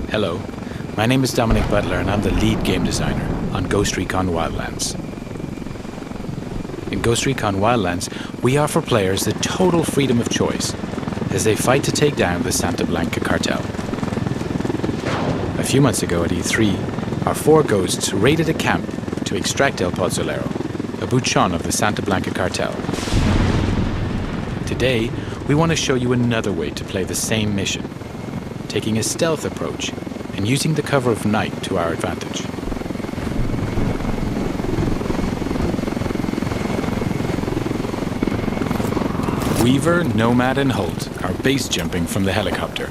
Hello, my name is Dominic Butler and I'm the lead game designer on Ghost Recon Wildlands. In Ghost Recon Wildlands, we offer players the total freedom of choice as they fight to take down the Santa Blanca cartel. A few months ago at E3, our 4 ghosts raided a camp to extract El Pozzolero, a buchon of the Santa Blanca cartel. Today, we want to show you another way to play the same mission, taking a stealth approach and using the cover of night to our advantage. Weaver, Nomad and Holt are base jumping from the helicopter.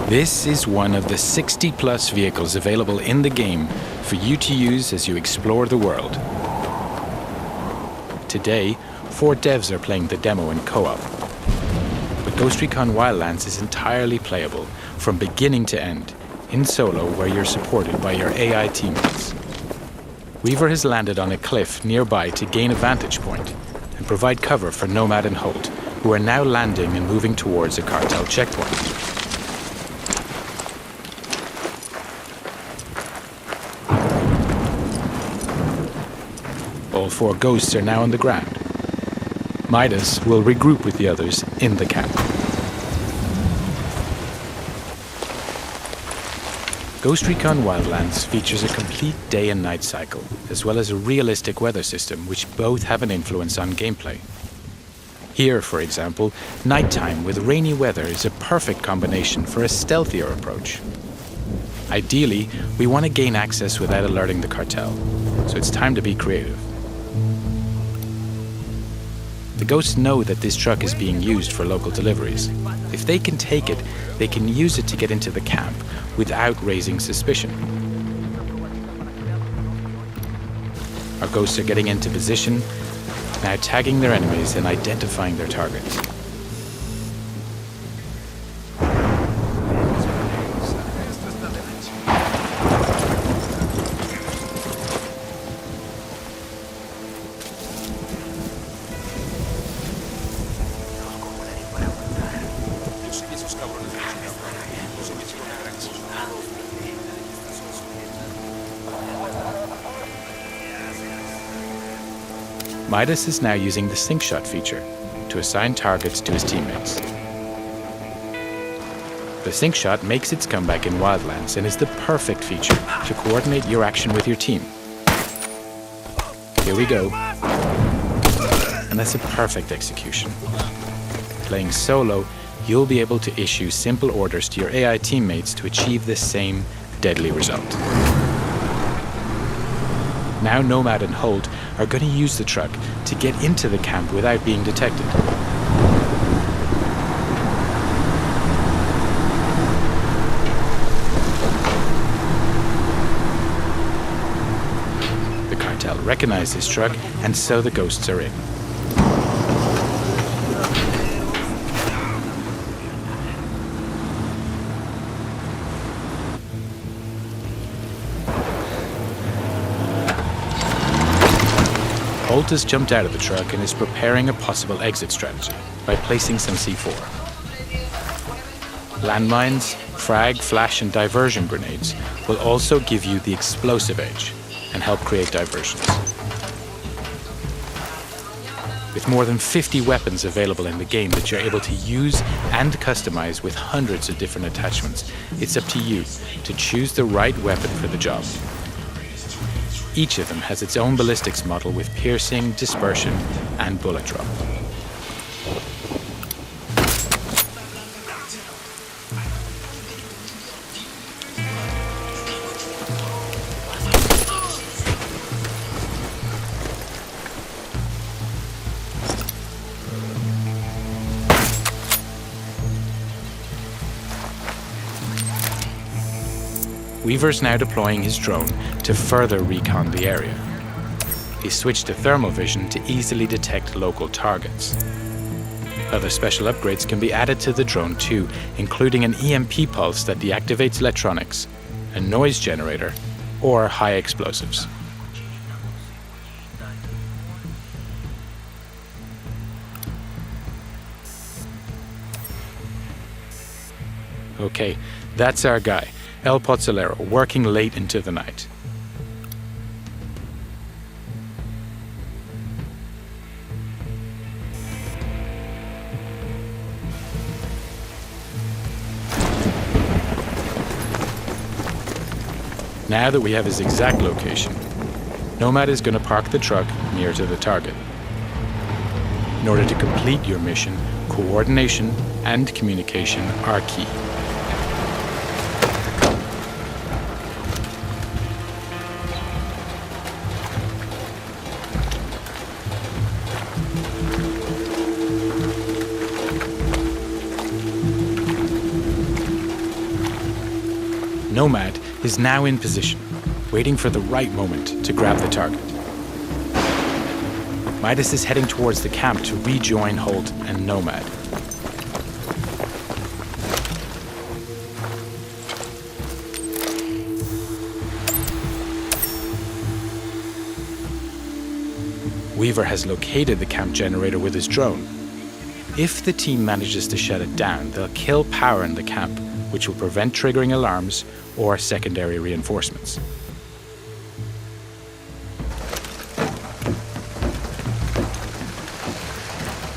This is one of the 60+ vehicles available in the game for you to use as you explore the world. Today, 4 devs are playing the demo in co-op. But Ghost Recon Wildlands is entirely playable from beginning to end, in solo where you're supported by your AI teammates. Weaver has landed on a cliff nearby to gain a vantage point and provide cover for Nomad and Holt, who are now landing and moving towards a cartel checkpoint. All 4 ghosts are now on the ground. Midas will regroup with the others in the camp. Ghost Recon Wildlands features a complete day and night cycle, as well as a realistic weather system which both have an influence on gameplay. Here, for example, nighttime with rainy weather is a perfect combination for a stealthier approach. Ideally, we want to gain access without alerting the cartel, so it's time to be creative. The ghosts know that this truck is being used for local deliveries. If they can take it, they can use it to get into the camp without raising suspicion. Our ghosts are getting into position, now tagging their enemies and identifying their targets. Midas is now using the sync shot feature to assign targets to his teammates. The sync shot makes its comeback in Wildlands and is the perfect feature to coordinate your action with your team. Here we go. And that's a perfect execution. Playing solo, you'll be able to issue simple orders to your AI teammates to achieve the same deadly result. Now Nomad and Holt are going to use the truck to get into the camp without being detected. The cartel recognize this truck, and so the ghosts are in. Holt has jumped out of the truck and is preparing a possible exit strategy by placing some C4. Landmines, frag, flash and diversion grenades will also give you the explosive edge and help create diversions. With more than 50 weapons available in the game that you're able to use and customize with hundreds of different attachments, it's up to you to choose the right weapon for the job. Each of them has its own ballistics model with piercing, dispersion, and bullet drop. Weaver's now deploying his drone to further recon the area. He switched to thermal vision to easily detect local targets. Other special upgrades can be added to the drone too, including an EMP pulse that deactivates electronics, a noise generator, or high explosives. Okay, that's our guy. El Pozzolero working late into the night. Now that we have his exact location, Nomad is going to park the truck near to the target. In order to complete your mission, coordination and communication are key. Nomad is now in position, waiting for the right moment to grab the target. Midas is heading towards the camp to rejoin Holt and Nomad. Weaver has located the camp generator with his drone. If the team manages to shut it down, they'll kill power in the camp, which will prevent triggering alarms or secondary reinforcements.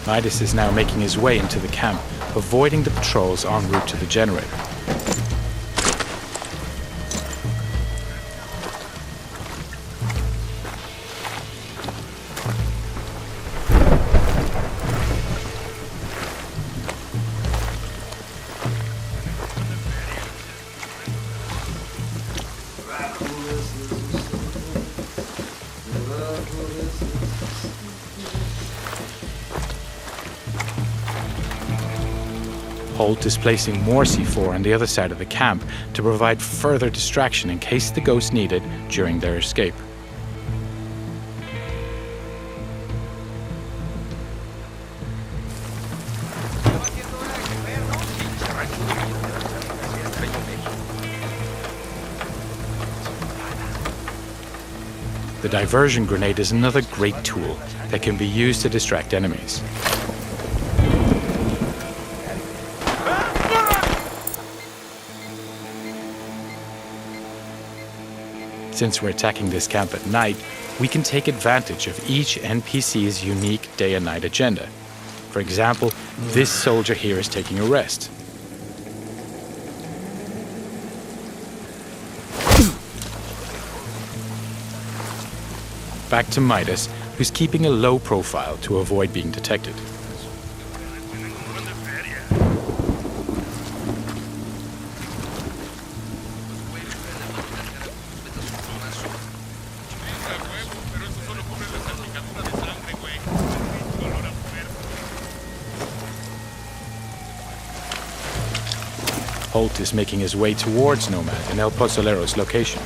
Midas is now making his way into the camp, avoiding the patrols en route to the generator. Holt is placing more C4 on the other side of the camp to provide further distraction in case the ghosts need it during their escape. The diversion grenade is another great tool that can be used to distract enemies. Since we're attacking this camp at night, we can take advantage of each NPC's unique day and night agenda. For example, this soldier here is taking a rest. Back to Midas, who's keeping a low profile to avoid being detected. Holt is making his way towards Nomad and El Pozzolero's location.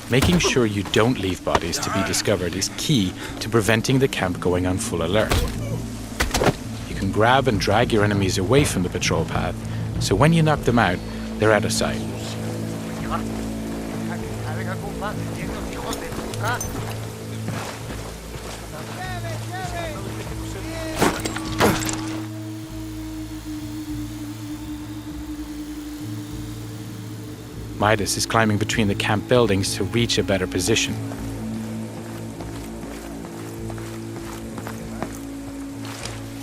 Making sure you don't leave bodies to be discovered is key to preventing the camp going on full alert. You can grab and drag your enemies away from the patrol path, so when you knock them out, they're out of sight. Midas is climbing between the camp buildings to reach a better position.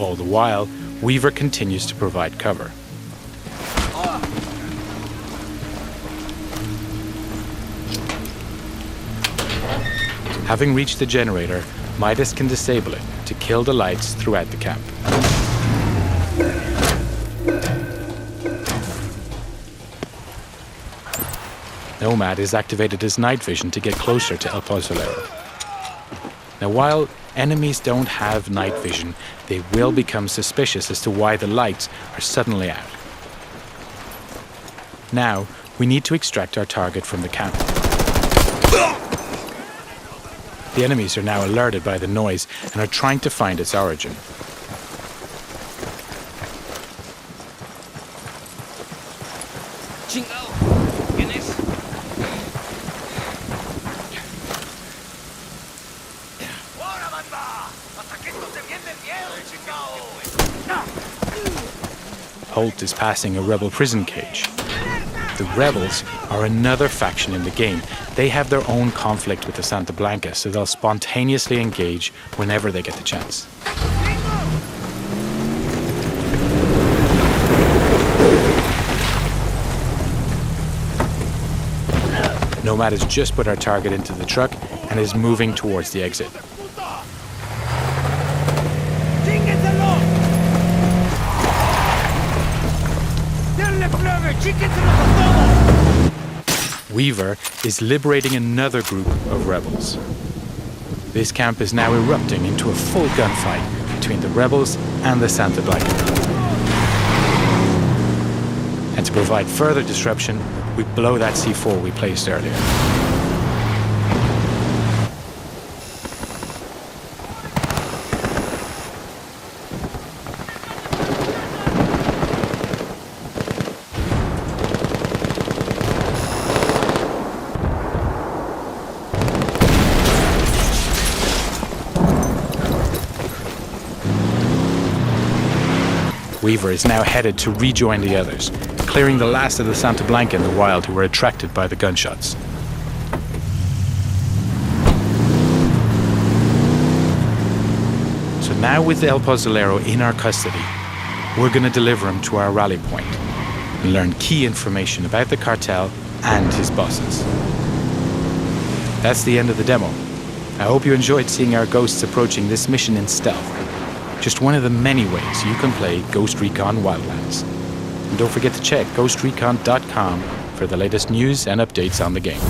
All the while, Weaver continues to provide cover. Having reached the generator, Midas can disable it to kill the lights throughout the camp. Nomad has activated his night vision to get closer to El Pozzolero. Now, while enemies don't have night vision, they will become suspicious as to why the lights are suddenly out. Now, we need to extract our target from the camp. The enemies are now alerted by the noise and are trying to find its origin. Chingado. ¿Quién es? ¡Ahora, banda! ¡Hasta que esto se viene miedo, chingado! Holt is passing a rebel prison cage. The rebels are another faction in the game. They have their own conflict with the Santa Blanca, so they'll spontaneously engage whenever they get the chance. Nomad has just put our target into the truck and is moving towards the exit. Weaver is liberating another group of rebels. This camp is now erupting into a full gunfight between the rebels and the Santa Blanca. And to provide further disruption, we blow that C4 we placed earlier. Weaver is now headed to rejoin the others, clearing the last of the Santa Blanca in the wild who were attracted by the gunshots. So now with El Pozolero in our custody, we're going to deliver him to our rally point and learn key information about the cartel and his bosses. That's the end of the demo. I hope you enjoyed seeing our ghosts approaching this mission in stealth. Just one of the many ways you can play Ghost Recon Wildlands. And don't forget to check ghostrecon.com for the latest news and updates on the game.